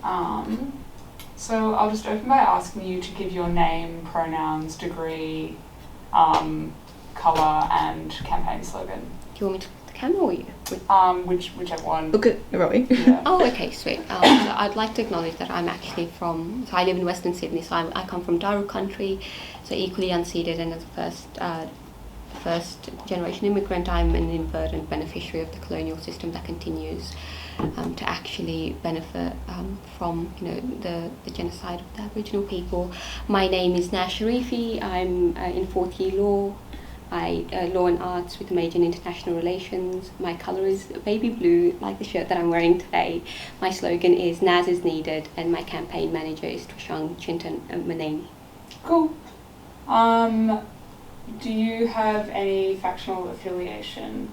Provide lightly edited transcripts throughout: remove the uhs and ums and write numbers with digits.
So I'll just open by asking you to give your name, pronouns, degree, colour and campaign slogan. Do you want me to look at the camera or you? Whichever one. Look at Roy. Yeah. Oh, okay, sweet. So I'd like to acknowledge that I'm actually so I live in Western Sydney, so I come from Daru country, so equally unceded, and as a first generation immigrant, I'm an inadvertent beneficiary of the colonial system that continues to actually benefit from the genocide of the Aboriginal people. My name is Naz Sharifi. I'm in fourth year law. Law and arts with a major in international relations. My colour is baby blue, like the shirt that I'm wearing today. My slogan is Naz is needed, and my campaign manager is Twishang Chintan Maneni. Cool. Do you have any factional affiliation?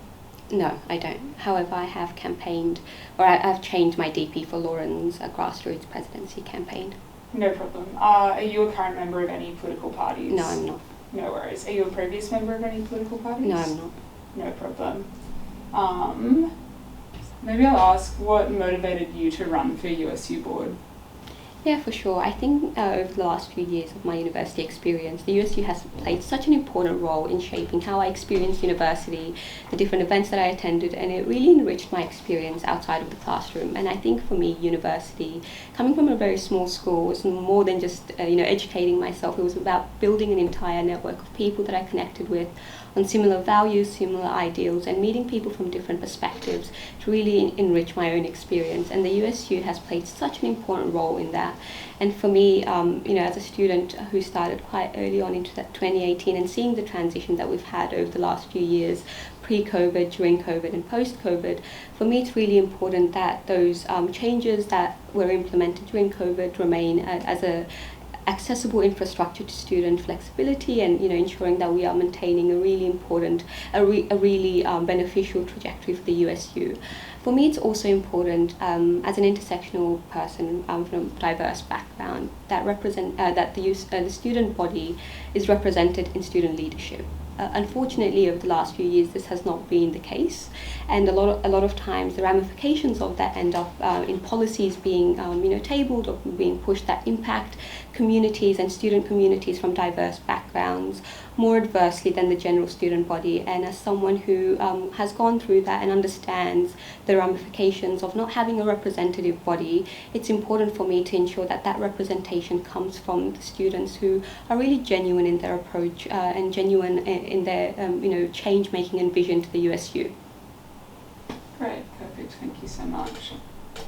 No, I don't. However, I have campaigned, or I've changed my DP for Lauren's grassroots presidency campaign. No problem. Are you a current member of any political parties? No, I'm not. No worries. Are you a previous member of any political parties? No, I'm not. No problem. Maybe I'll ask, what motivated you to run for USU Board? Yeah, for sure. I think over the last few years of my university experience, the USU has played such an important role in shaping how I experienced university, the different events that I attended, and it really enriched my experience outside of the classroom. And I think for me, university, coming from a very small school, was more than just educating myself. It was about building an entire network of people that I connected with on similar values, similar ideals, and meeting people from different perspectives to really enrich my own experience. And the USU has played such an important role in that. And for me, as a student who started quite early on into that 2018 and seeing the transition that we've had over the last few years, pre-COVID, during COVID and post-COVID, for me it's really important that those changes that were implemented during COVID remain as a accessible infrastructure to student flexibility, and ensuring that we are maintaining a really important, a really beneficial trajectory for the USU. For me, it's also important as an intersectional person from a diverse background that the student body is represented in student leadership. Unfortunately, over the last few years, this has not been the case, and a lot of times the ramifications of that end up in policies being tabled or being pushed that impact communities and student communities from diverse backgrounds more adversely than the general student body. And as someone who has gone through that and understands the ramifications of not having a representative body, it's important for me to ensure that that representation comes from the students who are really genuine in their approach and genuine in their change making and vision to the USU. Great, perfect, thank you so much.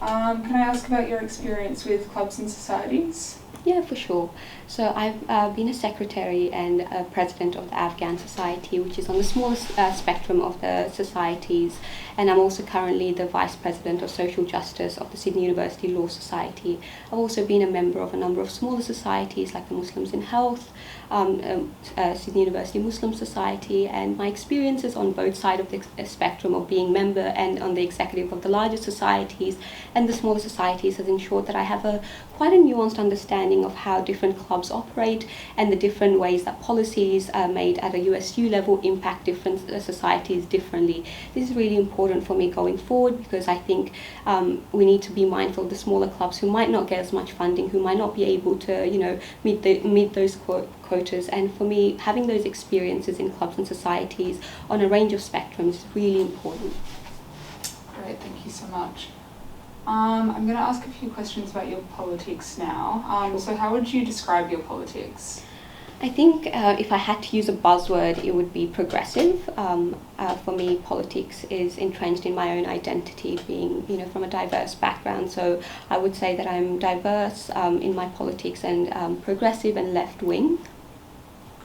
Can I ask about your experience with clubs and societies? Yeah, for sure. So I've been a secretary and a president of the Afghan Society, which is on the smallest spectrum of the societies, and I'm also currently the vice president of social justice of the Sydney University Law Society. I've also been a member of a number of smaller societies like the Muslims in Health, Sydney University Muslim Society, and my experiences on both sides of the spectrum of being member and on the executive of the larger societies and the smaller societies has ensured that I have quite a nuanced understanding of how different clubs operate and the different ways that policies made at a USU level impact different societies differently. This is really important for me going forward, because I think we need to be mindful of the smaller clubs who might not get as much funding, who might not be able to meet those quotas. And for me, having those experiences in clubs and societies on a range of spectrums is really important. Great, thank you so much. I'm going to ask a few questions about your politics now. So how would you describe your politics? I think if I had to use a buzzword, it would be progressive. For me, politics is entrenched in my own identity, being from a diverse background. So I would say that I'm diverse in my politics and progressive and left-wing.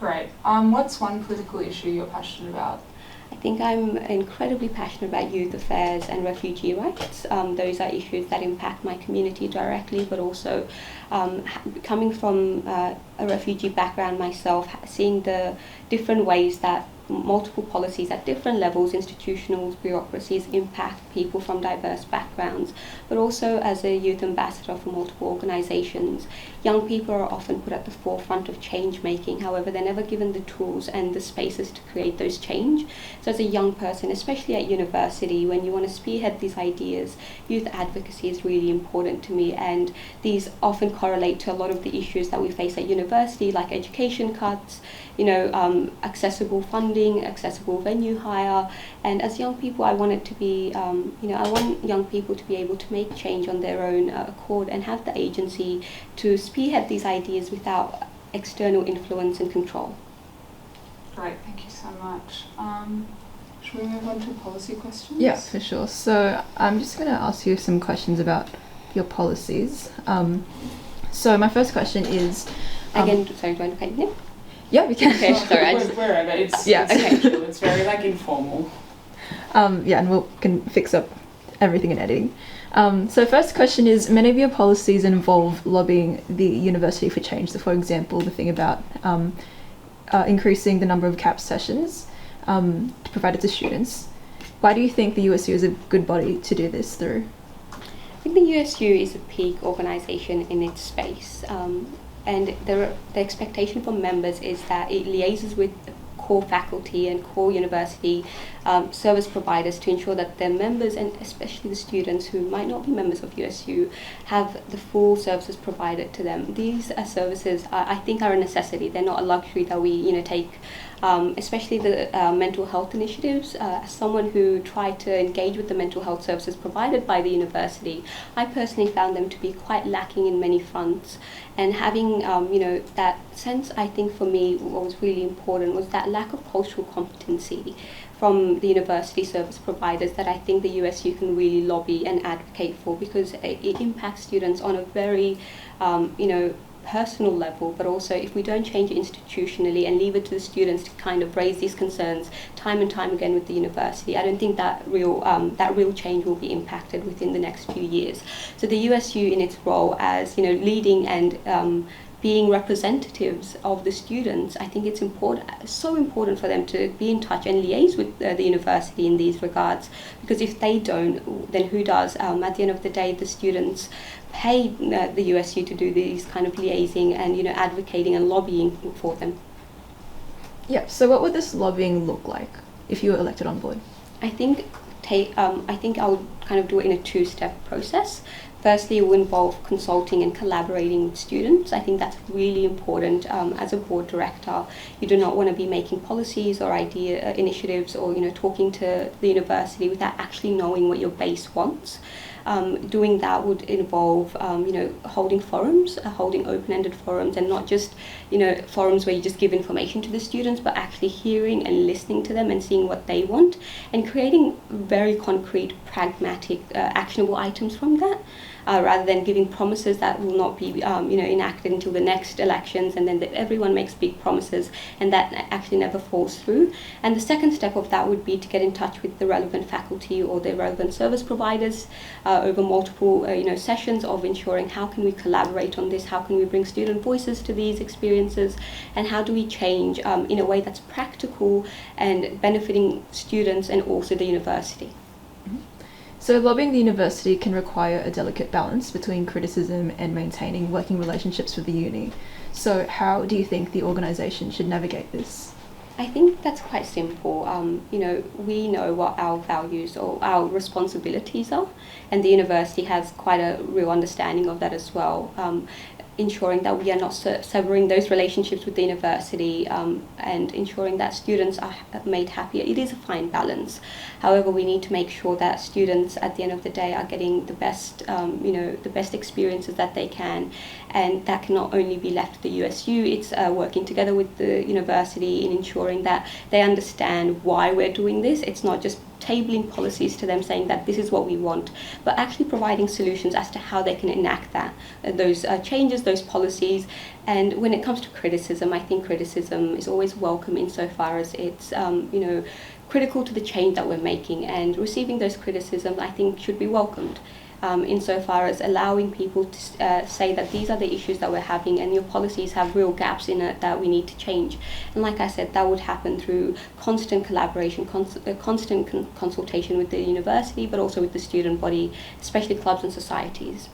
Great. What's one political issue you're passionate about? I think I'm incredibly passionate about youth affairs and refugee rights. Those are issues that impact my community directly, but also coming from a refugee background myself, seeing the different ways that multiple policies at different levels, institutional bureaucracies, impact people from diverse backgrounds, but also as a youth ambassador for multiple organisations. Young people are often put at the forefront of change making, however they're never given the tools and the spaces to create those change. So as a young person, especially at university, when you want to spearhead these ideas, youth advocacy is really important to me, and these often correlate to a lot of the issues that we face at university, like education cuts, accessible funding, accessible venue hire. And as young people, I want it to be, I want young people to be able to make change on their own accord and have the agency to spearhead these ideas without external influence and control. Great, thank you so much. Should we move on to policy questions? Yeah, for sure. So I'm just going to ask you some questions about your policies. So my first question is... Again, sorry, do I continue? Yeah, we can. Okay, sorry. Wherever, it's okay. casual, it's very informal. And we can fix up everything in editing. So first question is, many of your policies involve lobbying the university for change. So for example, the thing about increasing the number of CAP sessions to provide it to students. Why do you think the USU is a good body to do this through? I think the USU is a peak organisation in its space, and the expectation from members is that it liaises with core faculty and core university service providers to ensure that their members, and especially the students who might not be members of USU, have the full services provided to them. These services, I think, are a necessity. They're not a luxury that we take. Especially the mental health initiatives. As someone who tried to engage with the mental health services provided by the university, I personally found them to be quite lacking in many fronts. And having, that sense, I think for me, what was really important was that lack of cultural competency from the university service providers that I think the USU can really lobby and advocate for, because it impacts students on a very, personal level, but also if we don't change it institutionally and leave it to the students to kind of raise these concerns time and time again with the university, I don't think that real change will be impacted within the next few years. So the USU, in its role as leading and being representatives of the students, I think it's so important for them to be in touch and liaise with the university in these regards, because if they don't, then who does? At the end of the day, the students pay the USU to do these kind of liaising and advocating and lobbying for them. Yeah, so what would this lobbying look like if you were elected on board? I think I would kind of do it in a two-step process. Firstly, it will involve consulting and collaborating with students. I think that's really important. As a board director, you do not want to be making policies or initiatives or talking to the university without actually knowing what your base wants. Doing that would involve, holding forums, holding open-ended forums, and not just, forums where you just give information to the students, but actually hearing and listening to them and seeing what they want, and creating very concrete, pragmatic, actionable items from that. Rather than giving promises that will not be enacted until the next elections, and then everyone makes big promises and that actually never falls through. And the second step of that would be to get in touch with the relevant faculty or the relevant service providers over multiple sessions of ensuring how can we collaborate on this, how can we bring student voices to these experiences, and how do we change in a way that's practical and benefiting students and also the university. So lobbying the university can require a delicate balance between criticism and maintaining working relationships with the uni. So how do you think the organisation should navigate this? I think that's quite simple. We know what our values or our responsibilities are, and the university has quite a real understanding of that as well. Ensuring that we are not severing those relationships with the university and ensuring that students are made happier. It is a fine balance. However, we need to make sure that students at the end of the day are getting the best, the best experiences that they can, and that can not only be left to the USU, it's working together with the university in ensuring that they understand why we're doing this. It's not just tabling policies to them saying that this is what we want, but actually providing solutions as to how they can enact those changes, those policies. And when it comes to criticism, I think criticism is always welcome insofar as it's critical to the change that we're making, and receiving those criticisms I think should be welcomed. insofar as allowing people to say that these are the issues that we're having and your policies have real gaps in it that we need to change. And like I said, that would happen through constant collaboration, constant consultation with the university, but also with the student body, especially clubs and societies.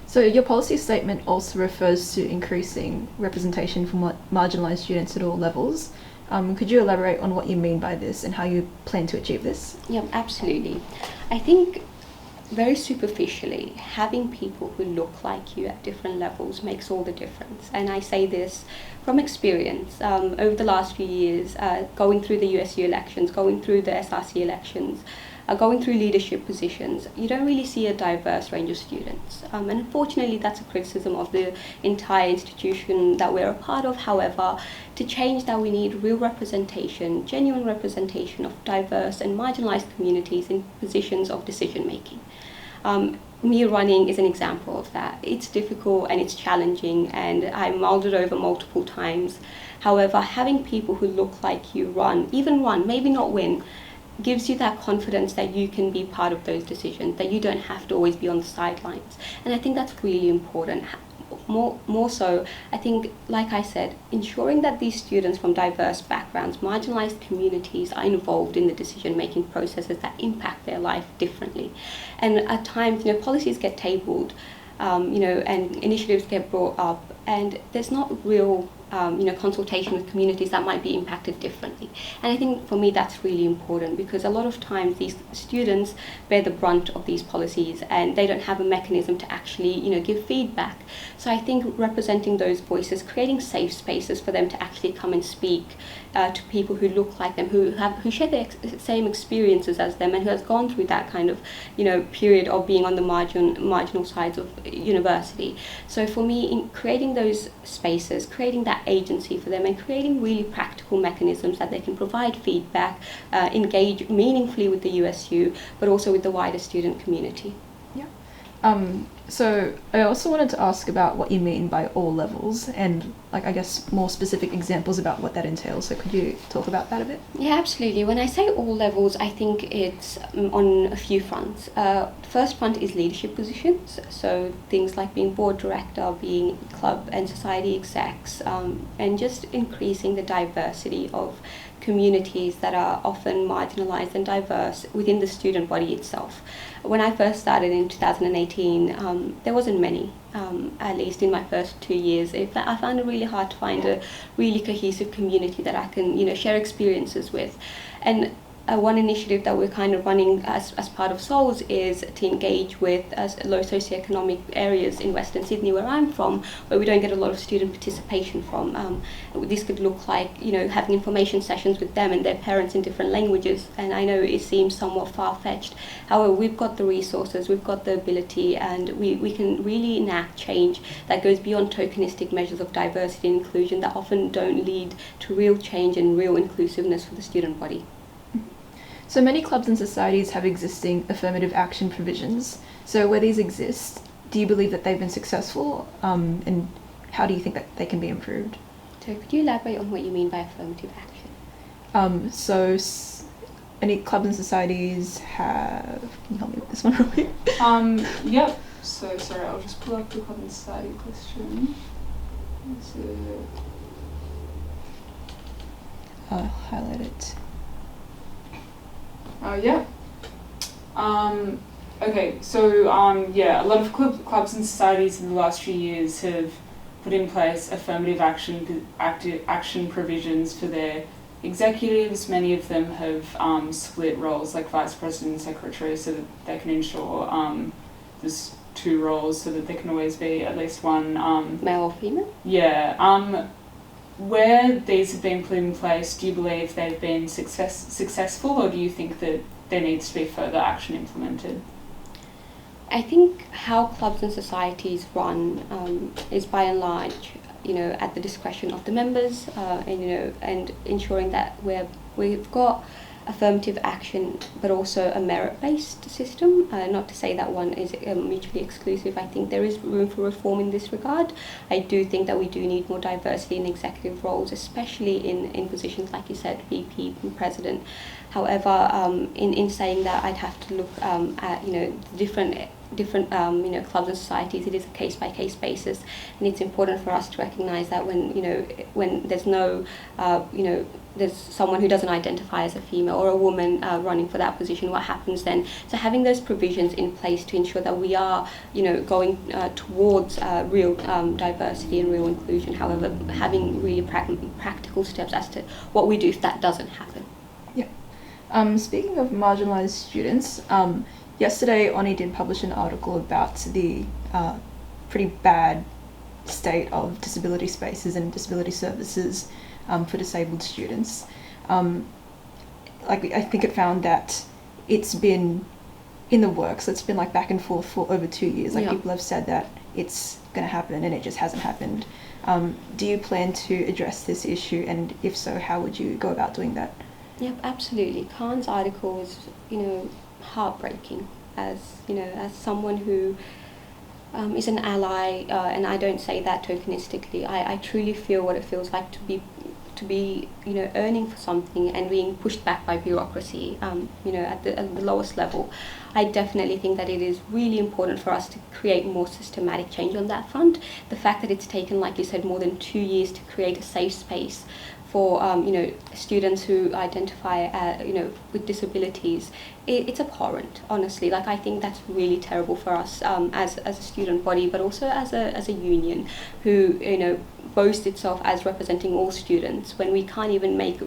So your policy statement also refers to increasing representation for marginalised students at all levels. Could you elaborate on what you mean by this and how you plan to achieve this? Yeah, absolutely. I think very superficially, having people who look like you at different levels makes all the difference. And I say this from experience. Over the last few years, going through the USU elections, going through the SRC elections, going through leadership positions, you don't really see a diverse range of students. And unfortunately, that's a criticism of the entire institution that we're a part of. However, to change that, we need real representation, genuine representation of diverse and marginalised communities in positions of decision making. Me running is an example of that. It's difficult and it's challenging, and I mulled it over multiple times. However, having people who look like you even run, maybe not win, gives you that confidence that you can be part of those decisions, that you don't have to always be on the sidelines. And I think that's really important. More so, I think, like I said, ensuring that these students from diverse backgrounds, marginalised communities, are involved in the decision-making processes that impact their life differently. And at times, policies get tabled, and initiatives get brought up, and there's not real consultation with communities that might be impacted differently. And I think for me that's really important, because a lot of times these students bear the brunt of these policies and they don't have a mechanism to actually give feedback. So I think representing those voices, creating safe spaces for them to actually come and speak to people who look like them, who share the same experiences as them, and who has gone through that kind of period of being on the marginal sides of university. So for me, in creating those spaces, creating that agency for them, and creating really practical mechanisms that they can provide feedback, engage meaningfully with the USU, but also with the wider student community. Yeah. So I also wanted to ask about what you mean by all levels, and I guess more specific examples about what that entails. So could you talk about that a bit? Yeah, absolutely. When I say all levels, I think it's on a few fronts. The first front is leadership positions, so things like being board director, being club and society execs, and just increasing the diversity of communities that are often marginalised and diverse within the student body itself. When I first started in 2018, there wasn't many, at least in my first 2 years. I found it really hard to find a really cohesive community that I can, share experiences with. And one initiative that we're kind of running as part of SOLS is to engage with low socioeconomic areas in Western Sydney, where I'm from, where we don't get a lot of student participation from. This could look like, having information sessions with them and their parents in different languages. And I know it seems somewhat far-fetched. However, we've got the resources, we've got the ability, and we can really enact change that goes beyond tokenistic measures of diversity and inclusion that often don't lead to real change and real inclusiveness for the student body. So many clubs and societies have existing affirmative action provisions. So where these exist, do you believe that they've been successful, and how do you think that they can be improved? So could you elaborate on what you mean by affirmative action? Any clubs and societies have... Can you help me with this one real quick? Yep. So sorry, I'll just pull up the club and society question. I'll highlight it. Yeah. Okay, so a lot of clubs and societies in the last few years have put in place affirmative action provisions for their executives. Many of them have split roles, like vice president and secretary, so that they can ensure there's two roles, so that there can always be at least one male or female? Yeah. Where these have been put in place, do you believe they've been successful, or do you think that there needs to be further action implemented? I think how clubs and societies run is by and large, at the discretion of the members, and ensuring that we've got affirmative action, but also a merit-based system. Not to say that one is mutually exclusive. I think there is room for reform in this regard. I do think that we do need more diversity in executive roles, especially in positions like you said, VP and president. However, in saying that, I'd have to look at different clubs and societies. It is a case by case basis, and it's important for us to recognise that when there's no there's someone who doesn't identify as a female or a woman running for that position, what happens then? So having those provisions in place to ensure that we are going towards real diversity and real inclusion. However, having really practical steps as to what we do if that doesn't happen. Yeah. Speaking of marginalised students, yesterday Honi did publish an article about the pretty bad state of disability spaces and disability services for disabled students. I think it found that it's been in the works. It's been back and forth for over 2 years. People have said that it's going to happen and it just hasn't happened. Do you plan to address this issue, and if so, how would you go about doing that? Yep, absolutely. Khan's article was, heartbreaking. As someone who is an ally, and I don't say that tokenistically. I truly feel what it feels like to be earning for something and being pushed back by bureaucracy. At the lowest level. I definitely think that it is really important for us to create more systematic change on that front. The fact that it's taken, like you said, more than 2 years to create a safe space for students who identify with disabilities, it's abhorrent, honestly. I think that's really terrible for us as a student body, but also as a union who boasts itself as representing all students, when we can't even make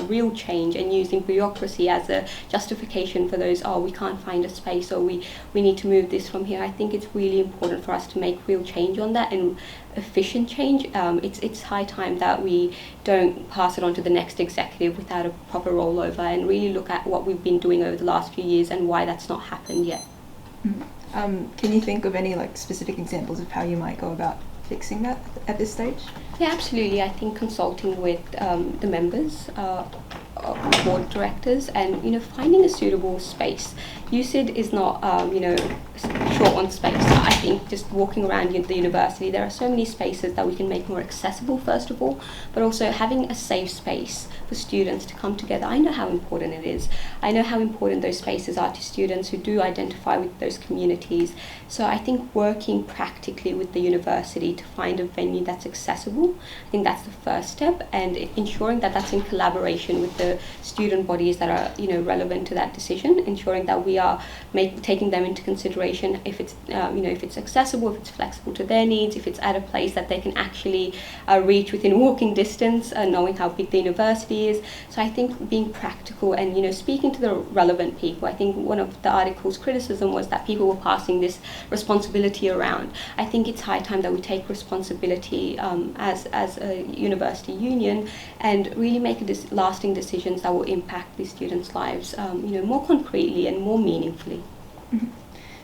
real change and using bureaucracy as a justification for those, we can't find a space, or we need to move this from here. I think it's really important for us to make real change on that, and efficient change. It's high time that we don't pass it on to the next executive without a proper rollover, and really look at what we've been doing over the last few years and why that's not happened yet. Can you think of any specific examples of how you might go about fixing that at this stage? Yeah, absolutely. I think consulting with the members, board directors, and finding a suitable space. USyd is not short on space. I think just walking around the university, there are so many spaces that we can make more accessible, first of all, but also having a safe space for students to come together. I know how important it is. I know how important those spaces are to students who do identify with those communities. So I think working practically with the university to find a venue that's accessible, I think that's the first step, and ensuring that that's in collaboration with the student bodies that are relevant to that decision, ensuring that we are taking them into consideration if it's if it's accessible, if it's flexible to their needs, if it's at a place that they can actually reach within walking distance, knowing how big the university is. So I think being practical and speaking to the relevant people. I think one of the article's criticism was that people were passing this responsibility around. I think it's high time that we take responsibility as a university union and really make lasting decisions that will impact the students' lives more concretely and more meaningfully. Mm-hmm.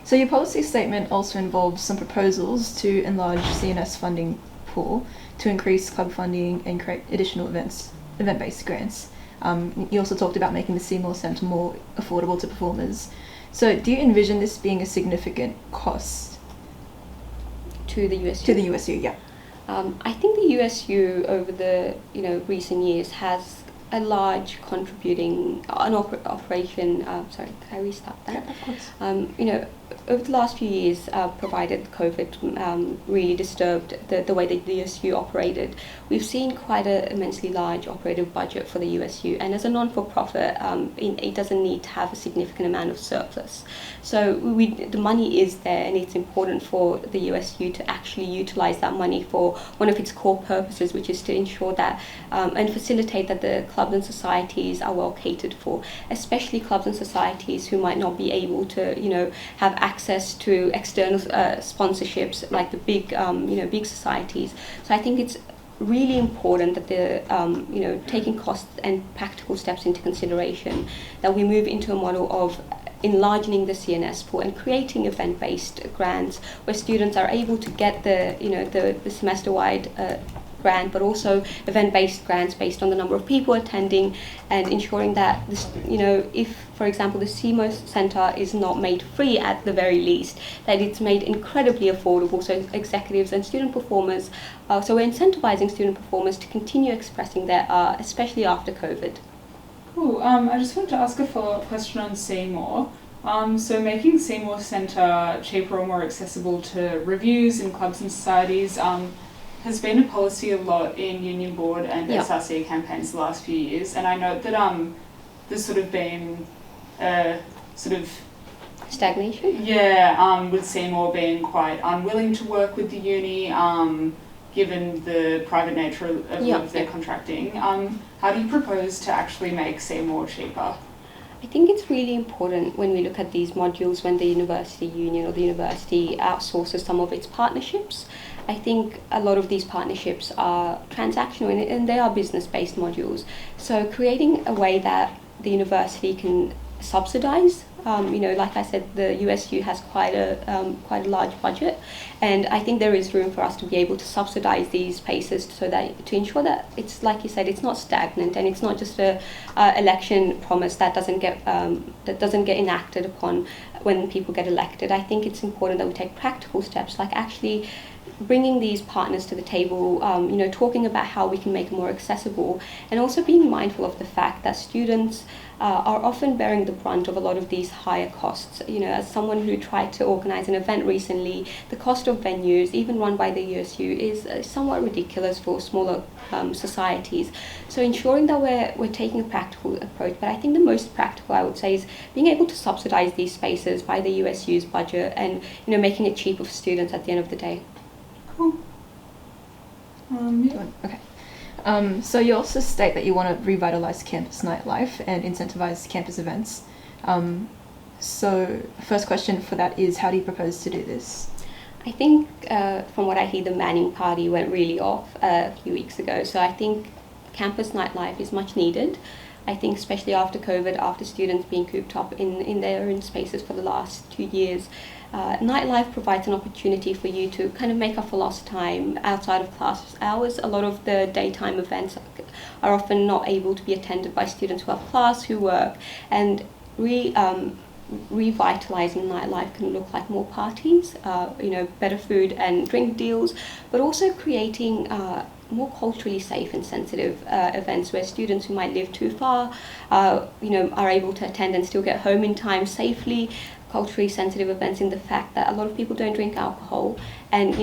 So your policy statement also involves some proposals to enlarge CNS funding pool, to increase club funding and create additional event-based grants. You also talked about making the Seymour Centre more affordable to performers. So do you envision this being a significant cost? To the USU? To the USU, yeah. I think the USU over the recent years has a large contributing operation. Sorry, can I restart that? Yeah, of course. Over the last few years, provided COVID really disturbed the way that the USU operated, we've seen quite an immensely large operative budget for the USU, and as a non-for-profit, it doesn't need to have a significant amount of surplus. So the money is there, and it's important for the USU to actually utilise that money for one of its core purposes, which is to ensure that and facilitate that the clubs and societies are well catered for, especially clubs and societies who might not be able to have access to external sponsorships like the big societies. So I think it's really important that the taking costs and practical steps into consideration, that we move into a model of enlarging the CNS pool and creating event-based grants where students are able to get the semester-wide grant, but also event-based grants based on the number of people attending, and ensuring that this, if, for example, the seymour Centre is not made free at the very least, that it's made incredibly affordable, so executives and student performers, so we're incentivizing student performers to continue expressing their art, especially after COVID. Cool. I just wanted to ask a follow-up question on Seymour. So making Seymour Centre cheaper or more accessible to reviews in clubs and societies has been a policy a lot in Union Board and SRC campaigns the last few years, and I note that there's sort of been sort of stagnation. With Seymour being quite unwilling to work with the uni, given the private nature of their contracting. How do you propose to actually make Seymour cheaper? I think it's really important when we look at these modules when the university union or the university outsources some of its partnerships. I think a lot of these partnerships are transactional and they are business-based modules. So creating a way that the university can subsidize, like I said, the USU has quite a large budget, and I think there is room for us to be able to subsidize these spaces so that to ensure that it's, like you said, it's not stagnant and it's not just a election promise that doesn't get enacted upon when people get elected. I think it's important that we take practical steps, like actually bringing these partners to the table, talking about how we can make it more accessible, and also being mindful of the fact that students are often bearing the brunt of a lot of these higher costs. As someone who tried to organize an event recently, the cost of venues, even run by the USU, is somewhat ridiculous for smaller societies. So ensuring that we're taking a practical approach, but I think the most practical, I would say, is being able to subsidize these spaces by the USU's budget and making it cheaper for students at the end of the day. Cool. Okay. So you also state that you want to revitalise campus nightlife and incentivise campus events. So first question for that is, how do you propose to do this? I think from what I hear, the Manning Party went really off a few weeks ago. So I think campus nightlife is much needed. I think especially after COVID, after students being cooped up in their own spaces for the last 2 years, nightlife provides an opportunity for you to kind of make up for lost time outside of class hours. A lot of the daytime events are often not able to be attended by students who have class, who work, and revitalizing nightlife can look like more parties, better food and drink deals, but also creating more culturally safe and sensitive events where students who might live too far, are able to attend and still get home in time safely. Culturally sensitive events in the fact that a lot of people don't drink alcohol, and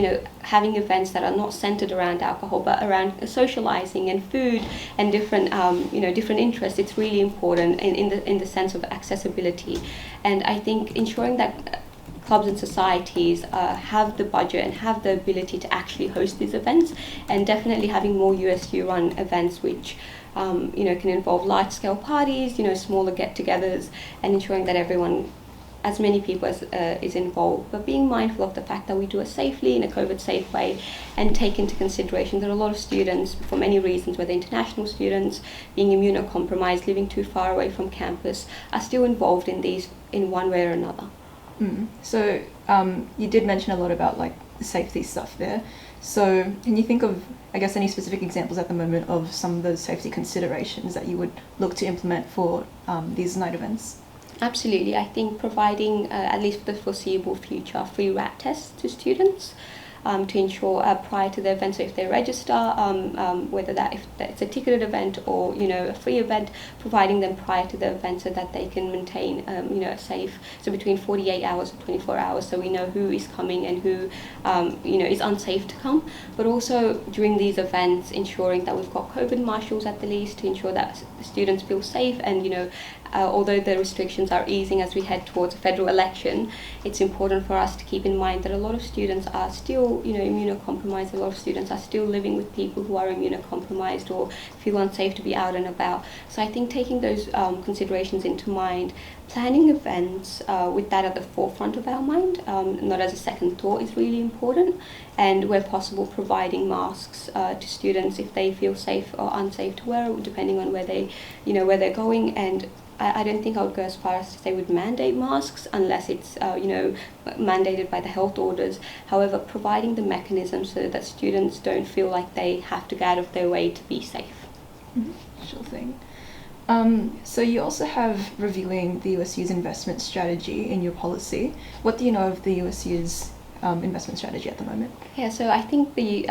having events that are not centered around alcohol but around socializing and food and different different interests. It's really important in the sense of accessibility, and I think ensuring that clubs and societies have the budget and have the ability to actually host these events, and definitely having more USU run events which can involve large scale parties, smaller get-togethers, and ensuring that everyone, as many people as is involved, but being mindful of the fact that we do it safely in a COVID safe way, and take into consideration that a lot of students, for many reasons, whether international students, being immunocompromised, living too far away from campus, are still involved in these in one way or another. So you did mention a lot about like the safety stuff there. So can you think of, I guess, any specific examples at the moment of some of those safety considerations that you would look to implement for these night events? Absolutely. I think providing, at least for the foreseeable future, free RAT tests to students to ensure prior to the event, so if they register, whether if it's a ticketed event or a free event, providing them prior to the event so that they can maintain a safe, so between 48 hours and 24 hours, so we know who is coming and who is unsafe to come. But also during these events, ensuring that we've got COVID marshals at the least to ensure that the students feel safe, and although the restrictions are easing as we head towards a federal election, it's important for us to keep in mind that a lot of students are still, immunocompromised. A lot of students are still living with people who are immunocompromised or feel unsafe to be out and about. So I think taking those considerations into mind, planning events with that at the forefront of our mind, not as a second thought, is really important. And where possible, providing masks to students if they feel safe or unsafe to wear, depending on where they're going, and I don't think I would go as far as to say would mandate masks unless it's mandated by the health orders. However, providing the mechanism so that students don't feel like they have to go out of their way to be safe. Sure thing. So you also have reviewing the USU's investment strategy in your policy. What do you know of the USU's investment strategy at the moment? Yeah, so I think the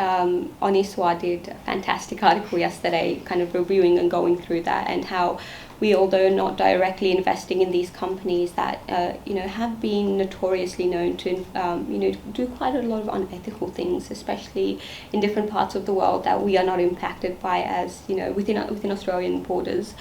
Honi did a fantastic article yesterday, kind of reviewing and going through that, and how we, although not directly investing in these companies that have been notoriously known to do quite a lot of unethical things, especially in different parts of the world that we are not impacted by, as within Australian borders.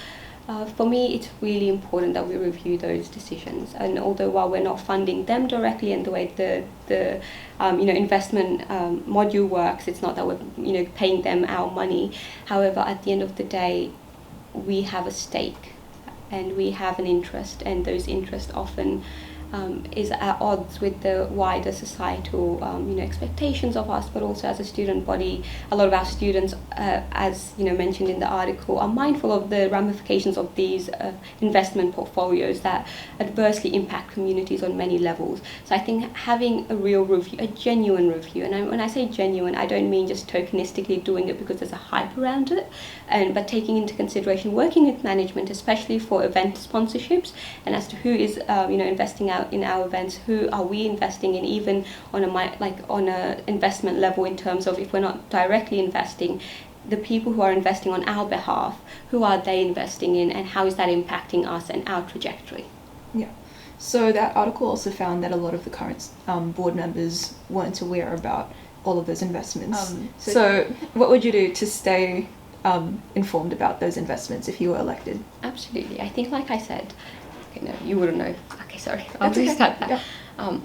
For me, it's really important that we review those decisions. And although while we're not funding them directly, and the way the investment module works, it's not that we're paying them our money. However, at the end of the day, we have a stake and we have an interest, and those interests often is at odds with the wider societal expectations of us, but also as a student body. A lot of our students, as mentioned in the article, are mindful of the ramifications of these investment portfolios that adversely impact communities on many levels. So I think having a real review, a genuine review, and when I say genuine, I don't mean just tokenistically doing it because there's a hype around it, but taking into consideration working with management, especially for event sponsorships, and as to who is investing out in our events, who are we investing in, even on a investment level, in terms of if we're not directly investing, the people who are investing on our behalf, who are they investing in, and how is that impacting us and our trajectory? Yeah. So that article also found that a lot of the current board members weren't aware about all of those investments. So what would you do to stay informed about those investments if you were elected? Absolutely. I think, like I said, no, you wouldn't know. Okay, sorry. I'll That's okay. restart that. Yeah.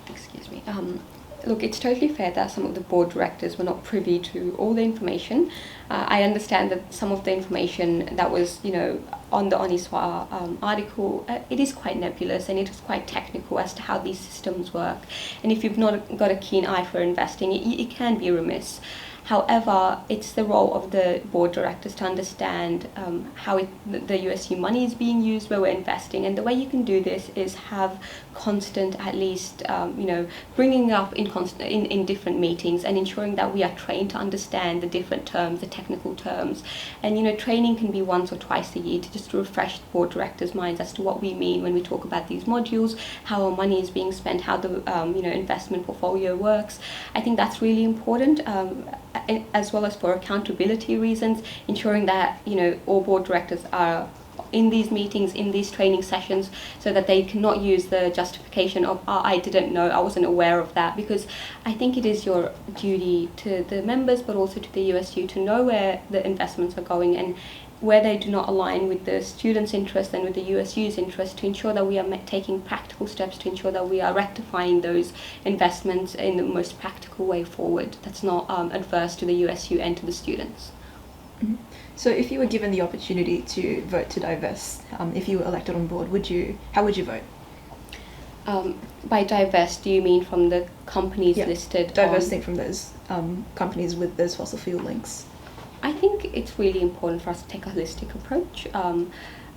Excuse me. Look, it's totally fair that some of the board directors were not privy to all the information. I understand that some of the information that was, on the Oniswa article, it is quite nebulous and it is quite technical as to how these systems work. And if you've not got a keen eye for investing, it can be remiss. However, it's the role of the board directors to understand how the USU money is being used, where we're investing. And the way you can do this is have constant, at least, bringing up in different meetings and ensuring that we are trained to understand the different terms, the technical terms. And, training can be once or twice a year to just refresh the board directors' minds as to what we mean when we talk about these modules, how our money is being spent, how the, investment portfolio works. I think that's really important. As well as for accountability reasons, ensuring that all board directors are in these meetings, in these training sessions, so that they cannot use the justification of I didn't know, I wasn't aware of that, because I think it is your duty to the members but also to the USU to know where the investments are going and where they do not align with the students' interest and with the USU's interest, to ensure that we are taking practical steps to ensure that we are rectifying those investments in the most practical way forward that's not adverse to the USU and to the students. Mm-hmm. So if you were given the opportunity to vote to divest, if you were elected on board, how would you vote? By divest, do you mean from the companies listed? Divesting from those companies with those fossil fuel links. I think it's really important for us to take a holistic approach.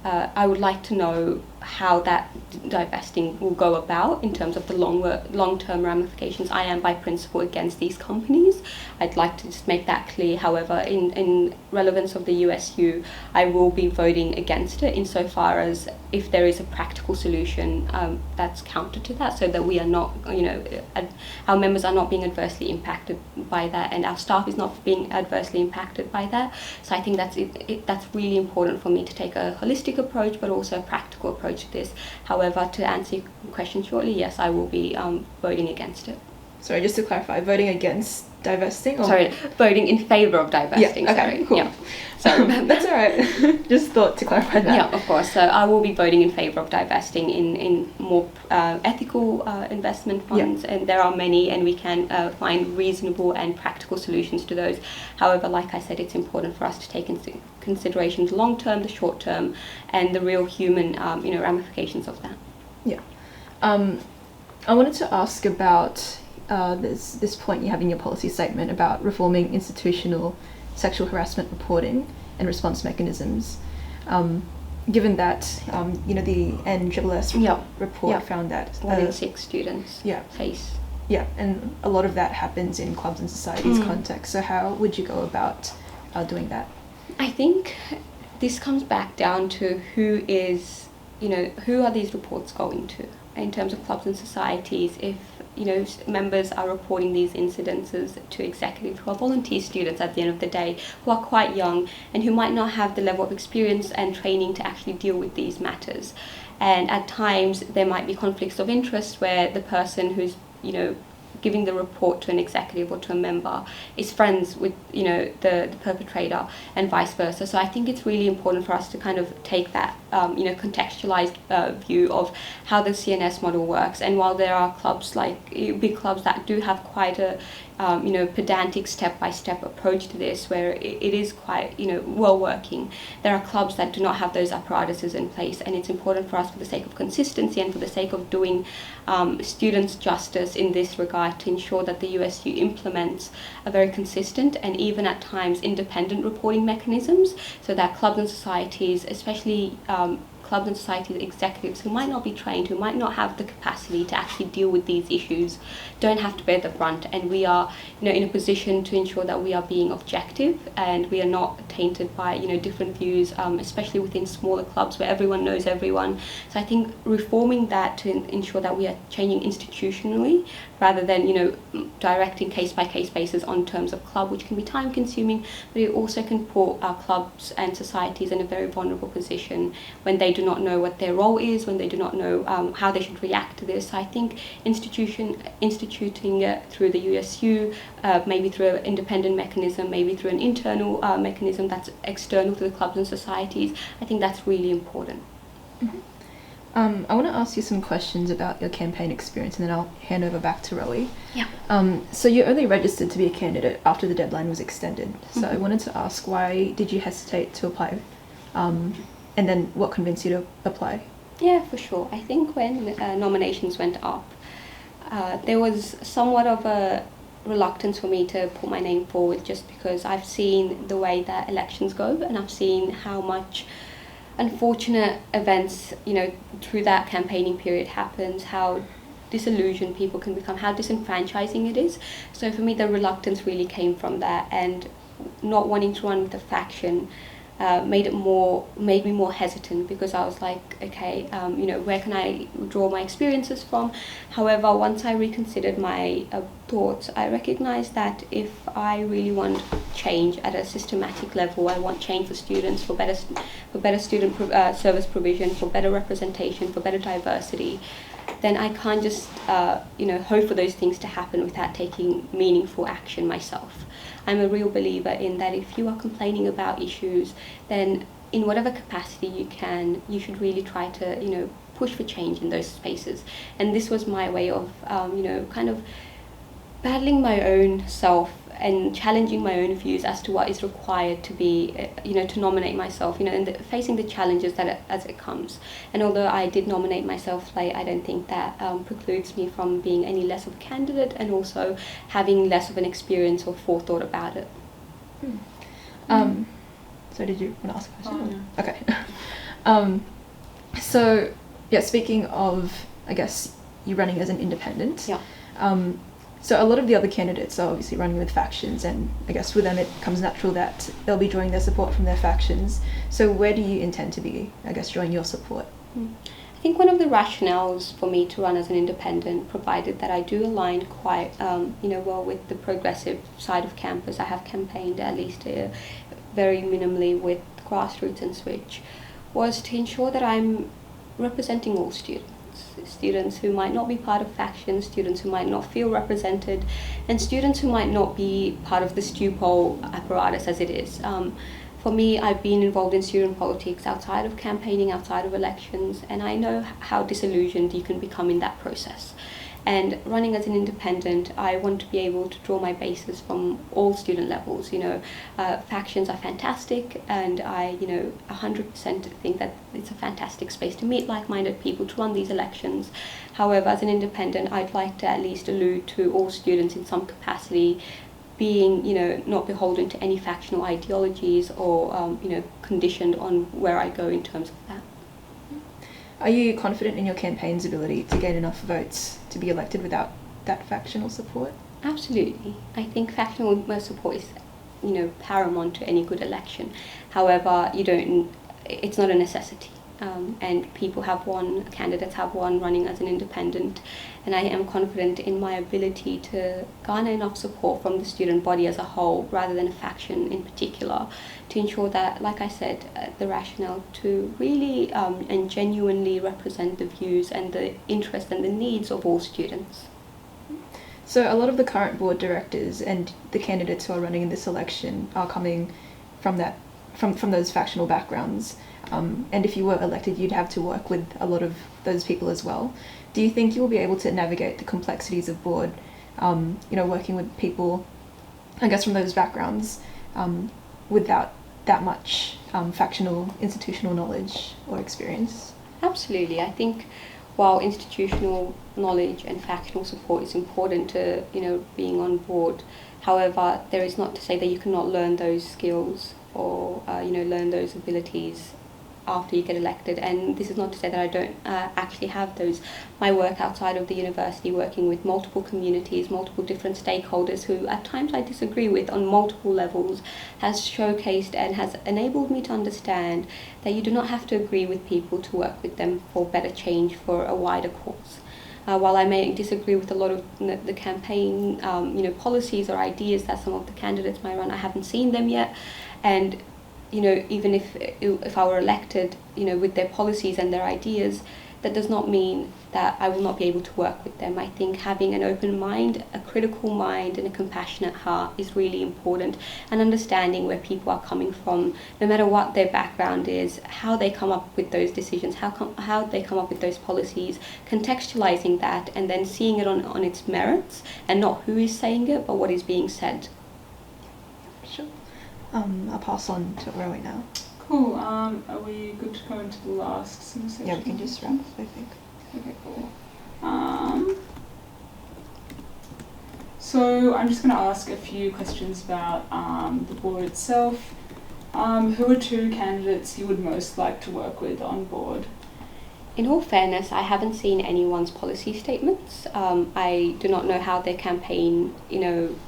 I would like to know how that divesting will go about in terms of the long-term ramifications. I am by principle against these companies. I'd like to just make that clear. However, in relevance of the USU, I will be voting against it insofar as if there is a practical solution that's counter to that, so that we are not, our members are not being adversely impacted by that, and our staff is not being adversely impacted by that. So I think that's really important for me to take a holistic approach, but also a practical approach to this. However, to answer your question shortly, yes, I will be voting against it. Sorry, just to clarify, voting against divesting? Or... Sorry, voting in favour of divesting. Yeah, okay, sorry. cool. Yeah. So that's all right. Just thought to clarify that. Yeah, of course. So I will be voting in favour of divesting in more ethical investment funds, and there are many, and we can find reasonable and practical solutions to those. However, like I said, it's important for us to take into consideration the long term, the short term, and the real human, ramifications of that. Yeah. I wanted to ask about this point you have in your policy statement about reforming institutional sexual harassment reporting and response mechanisms. given that the NSS Yeah. report Yeah. found that 1 in 6 students yeah. face. Yeah, and a lot of that happens in clubs and societies Mm. context. So how would you go about doing that? I think this comes back down to who are these reports going to? In terms of clubs and societies, if members are reporting these incidences to executives who are volunteer students at the end of the day, who are quite young and who might not have the level of experience and training to actually deal with these matters. And at times there might be conflicts of interest where the person who's giving the report to an executive or to a member is friends with the perpetrator and vice versa. So I think it's really important for us to kind of take that contextualized view of how the CNS model works. And while there are clubs like big clubs that do have quite a pedantic step-by-step approach to this, where it is quite well working, there are clubs that do not have those apparatuses in place, and it's important for us, for the sake of consistency and for the sake of doing students justice in this regard, to ensure that the USU implements a very consistent and even at times independent reporting mechanisms, so that clubs and societies, especially clubs and society executives who might not be trained, who might not have the capacity to actually deal with these issues, don't have to bear the brunt, and we are in a position to ensure that we are being objective and we are not tainted by different views, especially within smaller clubs where everyone knows everyone. So I think reforming that to ensure that we are changing institutionally rather than directing case by case basis on terms of club, which can be time consuming, but it also can put our clubs and societies in a very vulnerable position when they do not know what their role is, when they do not know how they should react to this. So I think instituting it through the USU, maybe through an independent mechanism, maybe through an internal mechanism that's external to the clubs and societies, I think that's really important. Mm-hmm. I want to ask you some questions about your campaign experience, and then I'll hand over back to Rowie. Yeah. So you only registered to be a candidate after the deadline was extended. So I wanted to ask, why did you hesitate to apply? And then what convinced you to apply? Yeah, for sure. I think when nominations went up, there was somewhat of a reluctance for me to put my name forward, just because I've seen the way that elections go, and I've seen how much unfortunate events through that campaigning period happens, how disillusioned people can become, how disenfranchising it is. So for me, the reluctance really came from that, and not wanting to run with a faction made me more hesitant, because I was like, okay, where can I draw my experiences from? However, once I reconsidered my thoughts, I recognized that if I really want change at a systematic level, I want change for students, for better student service provision, for better representation, for better diversity, then I can't just hope for those things to happen without taking meaningful action myself. I'm a real believer in that if you are complaining about issues, then in whatever capacity you can, you should really try to push for change in those spaces. And this was my way of kind of battling my own self and challenging my own views as to what is required to be, to nominate myself, and facing the challenges as it comes. And although I did nominate myself late, I don't think that precludes me from being any less of a candidate, and also having less of an experience or forethought about it. So did you want to ask a question? Oh, no. Okay. So yeah, speaking of, I guess, you running as an independent. Yeah. So a lot of the other candidates are obviously running with factions, and I guess with them it comes natural that they'll be drawing their support from their factions. So where do you intend to be, I guess, drawing your support? I think one of the rationales for me to run as an independent, provided that I do align quite well with the progressive side of campus. I have campaigned at least very minimally with grassroots and switch, was to ensure that I'm representing all students who might not be part of factions, students who might not feel represented, and students who might not be part of the STUPO apparatus as it is. For me, I've been involved in student politics outside of campaigning, outside of elections, and I know how disillusioned you can become in that process. And running as an independent, I want to be able to draw my bases from all student levels. Factions are fantastic, and I 100% think that it's a fantastic space to meet like-minded people, to run these elections. However, as an independent, I'd like to at least allude to all students in some capacity, being not beholden to any factional ideologies or conditioned on where I go in terms of that. Are you confident in your campaign's ability to gain enough votes to be elected without that factional support? Absolutely. I think factional support is, paramount to any good election. However, it's not a necessity. And candidates have one running as an independent, and I am confident in my ability to garner enough support from the student body as a whole, rather than a faction in particular, to ensure that, like I said, the rationale to really and genuinely represent the views and the interests and the needs of all students. So a lot of the current board directors and the candidates who are running in this election are coming from those factional backgrounds. And if you were elected, you'd have to work with a lot of those people as well. Do you think you will be able to navigate the complexities of board, working with people, I guess, from those backgrounds, without that much factional institutional knowledge or experience? Absolutely. I think while institutional knowledge and factional support is important to, being on board, however, there is not to say that you cannot learn those skills or, learn those abilities after you get elected. And this is not to say that I don't actually have those. My work outside of the university, working with multiple communities, multiple different stakeholders who at times I disagree with on multiple levels, has showcased and has enabled me to understand that you do not have to agree with people to work with them for better change, for a wider cause. While I may disagree with a lot of the campaign policies or ideas that some of the candidates might run, I haven't seen them yet. And even if I were elected, with their policies and their ideas, that does not mean that I will not be able to work with them. I think having an open mind, a critical mind, and a compassionate heart is really important, and understanding where people are coming from, no matter what their background is, how they come up with those decisions, how they come up with those policies, contextualizing that, and then seeing it on its merits, and not who is saying it, but what is being said. Sure. I'll pass on to Rowie now. Cool. Are we good to go into the last section? Yeah, we can just wrap up, I think. Okay, cool. So I'm just going to ask a few questions about the board itself. Who are two candidates you would most like to work with on board? In all fairness, I haven't seen anyone's policy statements. I do not know how their campaign,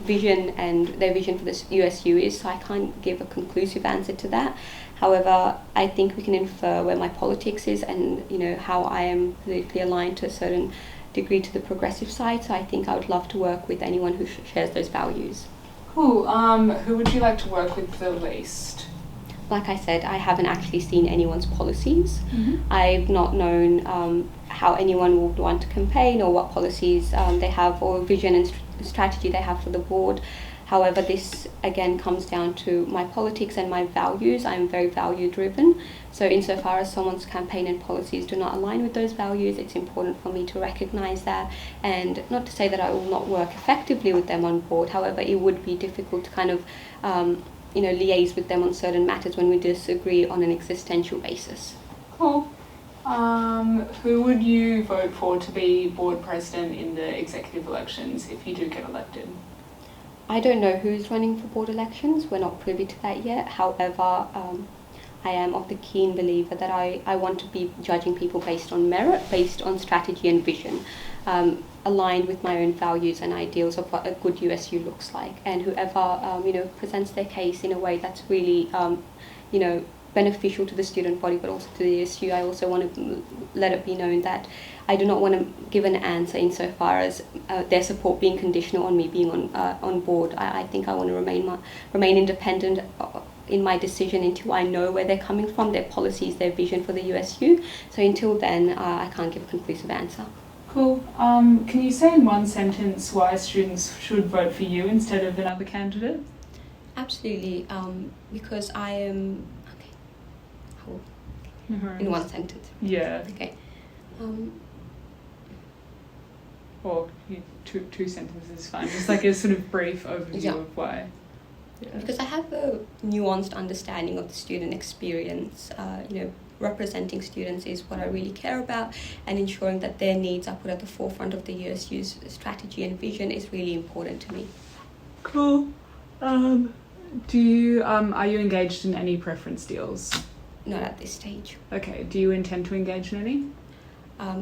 vision and their vision for this USU is, so I can't give a conclusive answer to that. However, I think we can infer where my politics is and, how I am politically aligned to a certain degree to the progressive side, so I think I would love to work with anyone who shares those values. Cool. Who would you like to work with the least? Like I said, I haven't actually seen anyone's policies. Mm-hmm. I've not known how anyone would want to campaign or what policies they have or vision and strategy they have for the board. However, this again comes down to my politics and my values. I'm very value driven. So insofar as someone's campaign and policies do not align with those values, it's important for me to recognize that, and not to say that I will not work effectively with them on board. However, it would be difficult to kind of liaise with them on certain matters when we disagree on an existential basis. Cool. Who would you vote for to be board president in the executive elections if you do get elected? I don't know who's running for board elections. We're not privy to that yet. However, I am of the keen believer that I want to be judging people based on merit, based on strategy and vision, aligned with my own values and ideals of what a good USU looks like. And whoever presents their case in a way that's really beneficial to the student body but also to the USU, I also want to let it be known that I do not want to give an answer insofar as their support being conditional on me being on board. I think I want to remain independent in my decision until I know where they're coming from, their policies, their vision for the USU. So until then, I can't give a conclusive answer. Cool. Can you say in one sentence why students should vote for you instead of another candidate? Absolutely. Because I am... In one sentence. Yeah. Okay. Or two sentences is fine. Just like a sort of brief overview of why. Yeah. Because I have a nuanced understanding of the student experience. Representing students is what I really care about, and ensuring that their needs are put at the forefront of the USU's strategy and vision is really important to me. Cool. Are you engaged in any preference deals? Not at this stage. Okay. Do you intend to engage in any?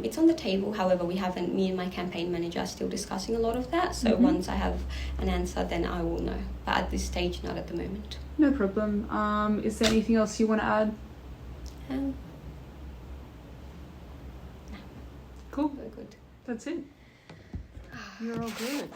It's on the table, however, me and my campaign manager are still discussing a lot of that. So once I have an answer, then I will know. But at this stage, not at the moment. No problem. Is there anything else you want to add? Cool. Very good. That's it. You're all good.